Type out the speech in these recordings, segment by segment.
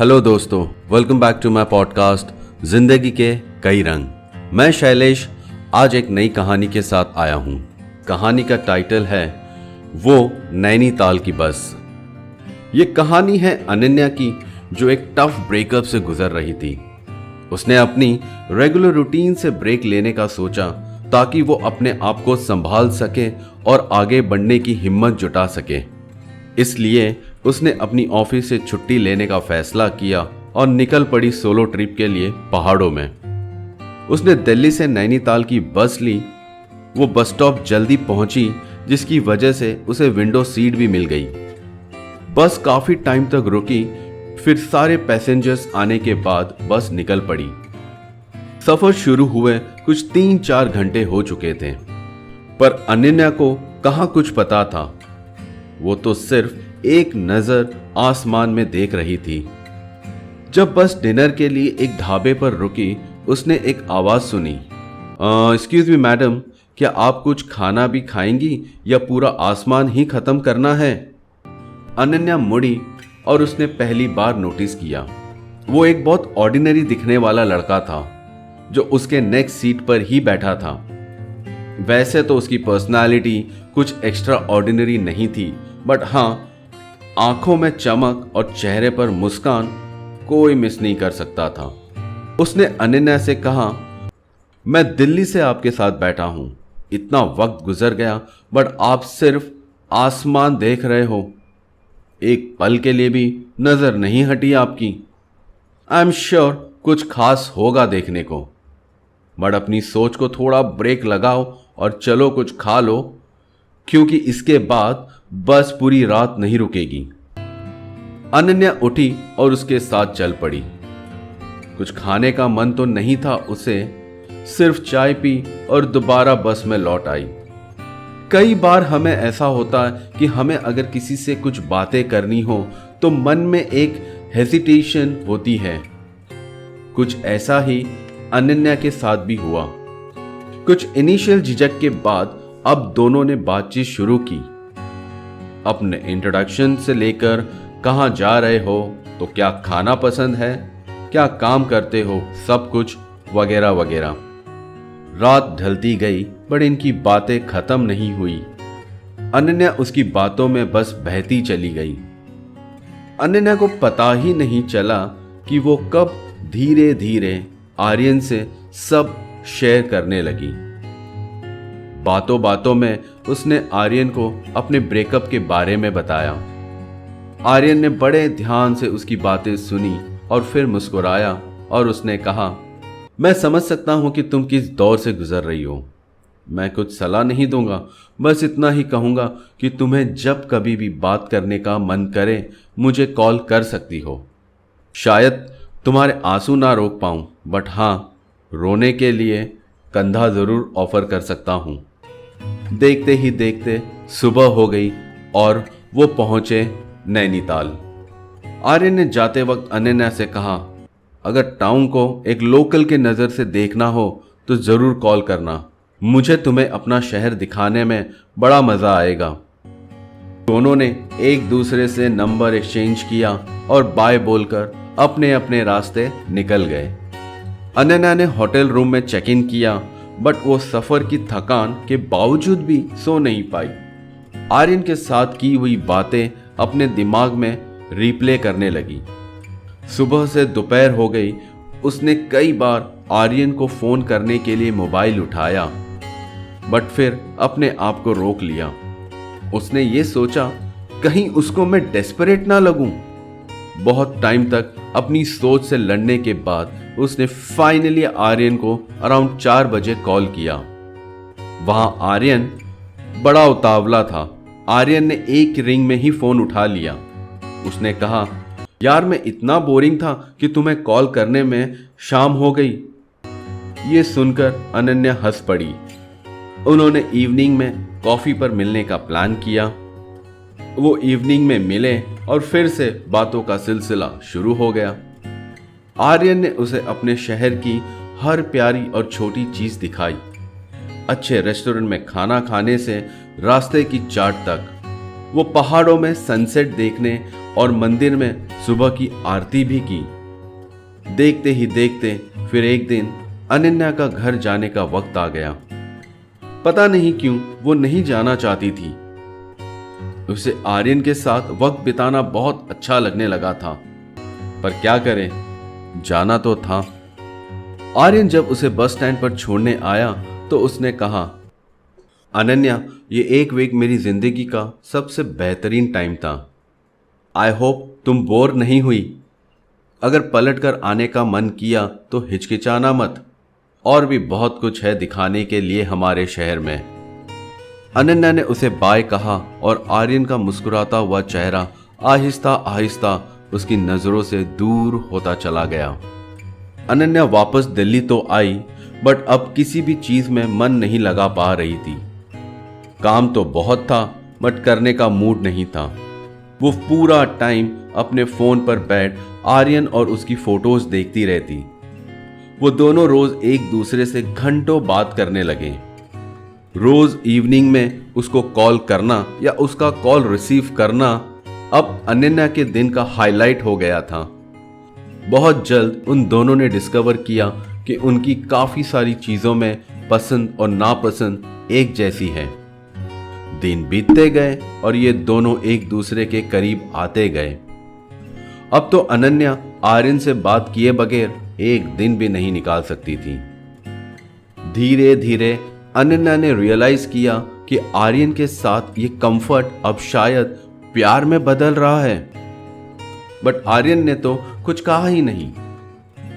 Hello दोस्तों, welcome back to my podcast जिंदगी के कई रंग। मैं शैलेश आज एक नई कहानी के साथ आया हूं। कहानी का टाइटल है वो नैनीताल की बस। ये कहानी है अनन्या की, जो एक टफ ब्रेकअप से गुजर रही थी। उसने अपनी रेगुलर रूटीन से ब्रेक लेने का सोचा ताकि वो अपने आप को संभाल सके और आगे बढ़ने की हिम्मत जुटा सके। इसलिए उसने अपनी ऑफिस से छुट्टी लेने का फैसला किया और निकल पड़ी सोलो ट्रिप के लिए पहाड़ों में। उसने दिल्ली से नैनीताल की बस ली। वो बस स्टॉप जल्दी पहुंची, जिसकी वजह से उसे विंडो सीट भी मिल गई। बस काफी टाइम तक रुकी, फिर सारे पैसेंजर्स आने के बाद बस निकल पड़ी। सफर शुरू हुए कुछ 3-4 घंटे हो चुके थे, पर अनन्या को कहाँ कुछ पता था। वो तो सिर्फ एक नजर आसमान में देख रही थी। जब बस डिनर के लिए एक ढाबे पर रुकी, उसने एक आवाज सुनी, एक्सक्यूज मी मैडम, क्या आप कुछ खाना भी खाएंगी या पूरा आसमान ही खत्म करना है? अनन्या मुड़ी और उसने पहली बार नोटिस किया वो एक बहुत ऑर्डिनरी दिखने वाला लड़का था, जो उसके नेक्स्ट सीट पर ही बैठा था। वैसे तो उसकी पर्सनालिटी कुछ एक्स्ट्रा ऑर्डिनरी नहीं थी, बट हाँ, आंखों में चमक और चेहरे पर मुस्कान कोई मिस नहीं कर सकता था। उसने अनन्या से कहा, मैं दिल्ली से आपके साथ बैठा हूं। इतना वक्त गुजर गया, बट आप सिर्फ आसमान देख रहे हो। एक पल के लिए भी नजर नहीं हटी आपकी। आई एम श्योर कुछ खास होगा देखने को, बट अपनी सोच को थोड़ा ब्रेक लगाओ और चलो कुछ खा लो, क्योंकि इसके बाद बस पूरी रात नहीं रुकेगी। अनन्या उठी और उसके साथ चल पड़ी। कुछ खाने का मन तो नहीं था उसे, सिर्फ चाय पी और दोबारा बस में लौट आई। कई बार हमें ऐसा होता है कि हमें अगर किसी से कुछ बातें करनी हो तो मन में एक हेजिटेशन होती है। कुछ ऐसा ही अनन्या के साथ भी हुआ। कुछ इनिशियल झिझक के बाद अब दोनों ने बातचीत शुरू की। अपने इंट्रोडक्शन से लेकर कहाँ जा रहे हो, तो क्या खाना पसंद है, क्या काम करते हो, सब कुछ वगैरह वगैरह। रात ढलती गई, पर इनकी बातें खत्म नहीं हुई। अनन्या उसकी बातों में बस बहती चली गई। अनन्या को पता ही नहीं चला कि वो कब धीरे धीरे आर्यन से सब शेयर करने लगी। बातों बातों में उसने आर्यन को अपने ब्रेकअप के बारे में बताया। आर्यन ने बड़े ध्यान से उसकी बातें सुनी और फिर मुस्कुराया और उसने कहा, मैं समझ सकता हूं कि तुम किस दौर से गुजर रही हो। मैं कुछ सलाह नहीं दूंगा, बस इतना ही कहूंगा कि तुम्हें जब कभी भी बात करने का मन करे मुझे कॉल कर सकती हो। शायद तुम्हारे आंसू ना रोक पाऊं, बट हाँ, रोने के लिए कंधा जरूर ऑफर कर सकता हूं। देखते ही देखते सुबह हो गई और वो पहुंचे नैनीताल। आर्यन ने जाते वक्त अनन्या से कहा, अगर टाउन को एक लोकल के नज़र से देखना हो तो ज़रूर कॉल करना। मुझे तुम्हें अपना शहर दिखाने में बड़ा मज़ा आएगा। दोनों ने एक दूसरे से नंबर एक्सचेंज किया और बाय बोलकर अपने अपने रास्ते निकल गए। अनन्या ने होटल रूम में चेक इन किया, बट वो सफर की थकान के बावजूद भी सो नहीं पाई। आर्यन के साथ की हुई बातें अपने दिमाग में रिप्ले करने लगी। सुबह से दोपहर हो गई। उसने कई बार आर्यन को फोन करने के लिए मोबाइल उठाया, बट फिर अपने आप को रोक लिया। उसने ये सोचा, कहीं उसको मैं डेस्परेट ना लगूं। बहुत टाइम तक अपनी सोच से लड़ने के बाद उसने फाइनली आर्यन को अराउंड 4 बजे कॉल किया। वहां आर्यन बड़ा उतावला था। आर्यन ने एक रिंग में ही फोन उठा लिया। उसने कहा, यार मैं इतना बोरिंग था कि तुम्हें कॉल करने में शाम हो गई। ये सुनकर अनन्या हंस पड़ी। उन्होंने इवनिंग में कॉफी पर मिलने का प्लान किया। वो इवनिंग में मिले और फिर से बातों का सिलसिला शुरू हो गया। आर्यन ने उसे अपने शहर की हर प्यारी और छोटी चीज दिखाई। अच्छे रेस्टोरेंट में खाना खाने से रास्ते की चाट तक। वो पहाड़ों में सनसेट देखने और मंदिर में सुबह की आरती भी की। देखते ही देखते फिर एक दिन अनन्या का घर जाने का वक्त आ गया। पता नहीं क्यों वो नहीं जाना चाहती थी। उसे आर्यन के साथ वक्त बिताना बहुत अच्छा लगने लगा था, पर क्या करे, जाना तो था। आर्यन जब उसे बस स्टैंड पर छोड़ने आया तो उसने कहा, अनन्या, ये एक वीक मेरी जिंदगी का सबसे बेहतरीन टाइम था। आई होप तुम बोर नहीं हुई। अगर पलट कर आने का मन किया तो हिचकिचाना मत, और भी बहुत कुछ है दिखाने के लिए हमारे शहर में। अनन्या ने उसे बाय कहा और आर्यन का मुस्कुराता हुआ चेहरा आहिस्ता आहिस्ता उसकी नजरों से दूर होता चला गया। अनन्या वापस दिल्ली तो आई, बट अब किसी भी चीज में मन नहीं लगा पा रही थी। काम तो बहुत था, बट करने का मूड नहीं था। वो पूरा टाइम अपने फोन पर बैठ आर्यन और उसकी फोटोज देखती रहती। वो दोनों रोज एक दूसरे से घंटों बात करने लगे। रोज इवनिंग में उसको कॉल करना या उसका कॉल रिसीव करना अब अनन्या के दिन का हाईलाइट हो गया था। बहुत जल्द उन दोनों ने डिस्कवर किया कि उनकी काफी सारी चीजों में पसंद और नापसंद एक जैसी है। दिन बीतते गए और ये दोनों एक दूसरे के करीब आते गए। अब तो अनन्या आर्यन से बात किए बगैर एक दिन भी नहीं निकाल सकती थी। धीरे धीरे अनन्या ने रियलाइज किया कि आर्यन के साथ ये कंफर्ट अब शायद प्यार में बदल रहा है। बट आर्यन ने तो कुछ कहा ही नहीं।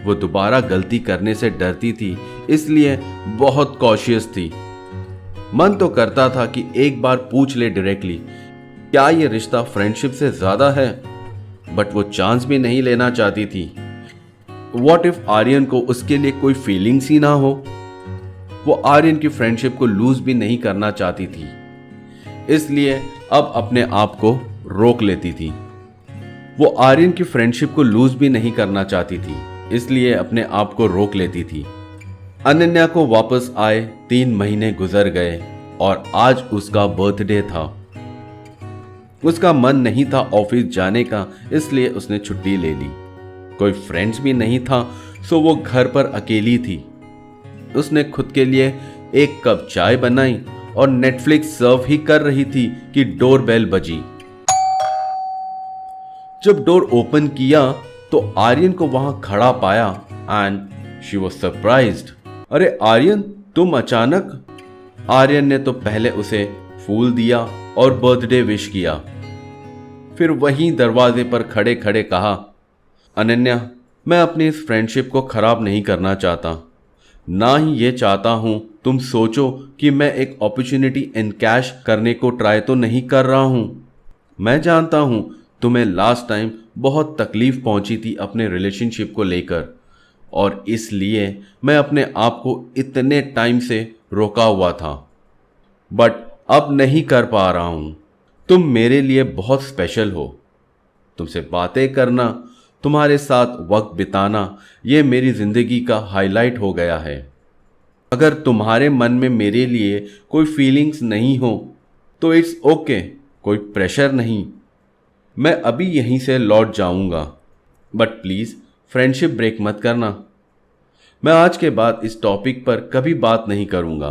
वो दोबारा गलती करने से डरती थी, इसलिए बहुत कॉशियस थी। मन तो करता था कि एक बार पूछ ले डायरेक्टली, क्या ये रिश्ता फ्रेंडशिप से ज्यादा है, बट वो चांस भी नहीं लेना चाहती थी। व्हाट इफ आर्यन को उसके लिए कोई फीलिंग्स ही ना हो। वो आर्यन की फ्रेंडशिप को लूज भी नहीं करना चाहती थी, इसलिए अब अपने आप को रोक लेती थी। वो आर्यन की फ्रेंडशिप को लूज भी नहीं करना चाहती थी, इसलिए अपने आप को रोक लेती थी। अनन्या को वापस आए 3 महीने गुजर गए और आज उसका बर्थडे था। उसका मन नहीं था ऑफिस जाने का, इसलिए उसने छुट्टी ले ली। कोई फ्रेंड्स भी नहीं था, सो वो घर पर अकेली थी। उसने खुद के लिए एक कप चाय बनाई और नेटफ्लिक्स सर्व ही कर रही थी कि डोरबेल बजी। जब डोर ओपन किया तो आर्यन को वहां खड़ा पाया एंड शी वाज सरप्राइज्ड। अरे आर्यन, तुम अचानक? आर्यन ने तो पहले उसे फूल दिया और बर्थडे विश किया, फिर वहीं दरवाजे पर खड़े खड़े कहा, अनन्या, मैं अपनी इस फ्रेंडशिप को खराब नहीं करना चाहता। ना ही ये चाहता हूं तुम सोचो कि मैं एक अपॉर्चुनिटी इनकैश करने को ट्राई तो नहीं कर रहा हूं। मैं जानता हूं तुम्हें लास्ट टाइम बहुत तकलीफ पहुंची थी अपने रिलेशनशिप को लेकर, और इसलिए मैं अपने आप को इतने टाइम से रोका हुआ था, बट अब नहीं कर पा रहा हूं। तुम मेरे लिए बहुत स्पेशल हो। तुमसे बातें करना, तुम्हारे साथ वक्त बिताना, ये मेरी जिंदगी का हाईलाइट हो गया है। अगर तुम्हारे मन में मेरे लिए कोई फीलिंग्स नहीं हो तो इट्स ओके, कोई प्रेशर नहीं। मैं अभी यहीं से लौट जाऊंगा, बट प्लीज फ्रेंडशिप ब्रेक मत करना। मैं आज के बाद इस टॉपिक पर कभी बात नहीं करूंगा।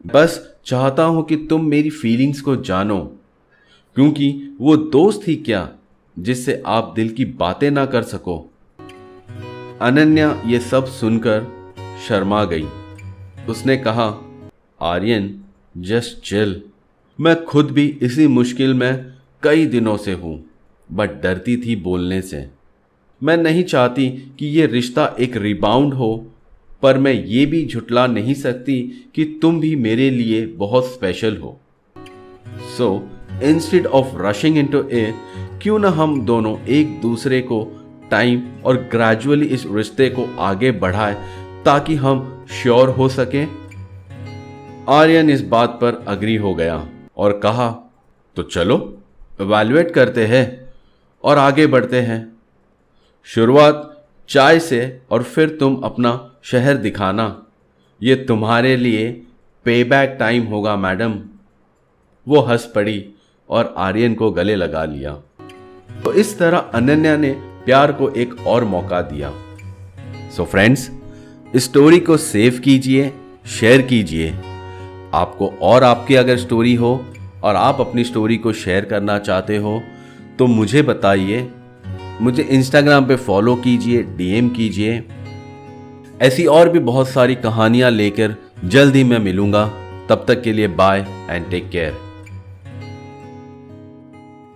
बस चाहता हूं कि तुम मेरी फीलिंग्स को जानो, क्योंकि वो दोस्त ही क्या जिससे आप दिल की बातें ना कर सको। अनन्या ये सब सुनकर शर्मा गई। उसने कहा, आर्यन, जस्ट चिल। मैं खुद भी इसी मुश्किल में कई दिनों से हूं, बट डरती थी बोलने से। मैं नहीं चाहती कि ये रिश्ता एक रिबाउंड हो, पर मैं ये भी झुटला नहीं सकती कि तुम भी मेरे लिए बहुत स्पेशल हो। So instead of rushing into it, क्यों ना हम दोनों एक दूसरे को टाइम और ग्रेजुअली इस रिश्ते को आगे बढ़ाए ताकि हम श्योर हो सके। आर्यन इस बात पर अग्री हो गया और कहा, तो चलो इवैल्यूएट करते हैं और आगे बढ़ते हैं। शुरुआत चाय से और फिर तुम अपना शहर दिखाना। ये तुम्हारे लिए पेबैक टाइम होगा मैडम। वो हंस पड़ी और आर्यन को गले लगा लिया। तो इस तरह अनन्या ने प्यार को एक और मौका दिया। सो फ्रेंड्स, स्टोरी को सेव कीजिए, शेयर कीजिए। आपको और आपकी अगर स्टोरी हो और आप अपनी स्टोरी को शेयर करना चाहते हो तो मुझे बताइए। मुझे इंस्टाग्राम पे फॉलो कीजिए, डीएम कीजिए। ऐसी और भी बहुत सारी कहानियां लेकर जल्द ही मैं मिलूंगा। तब तक के लिए बाय एंड टेक केयर।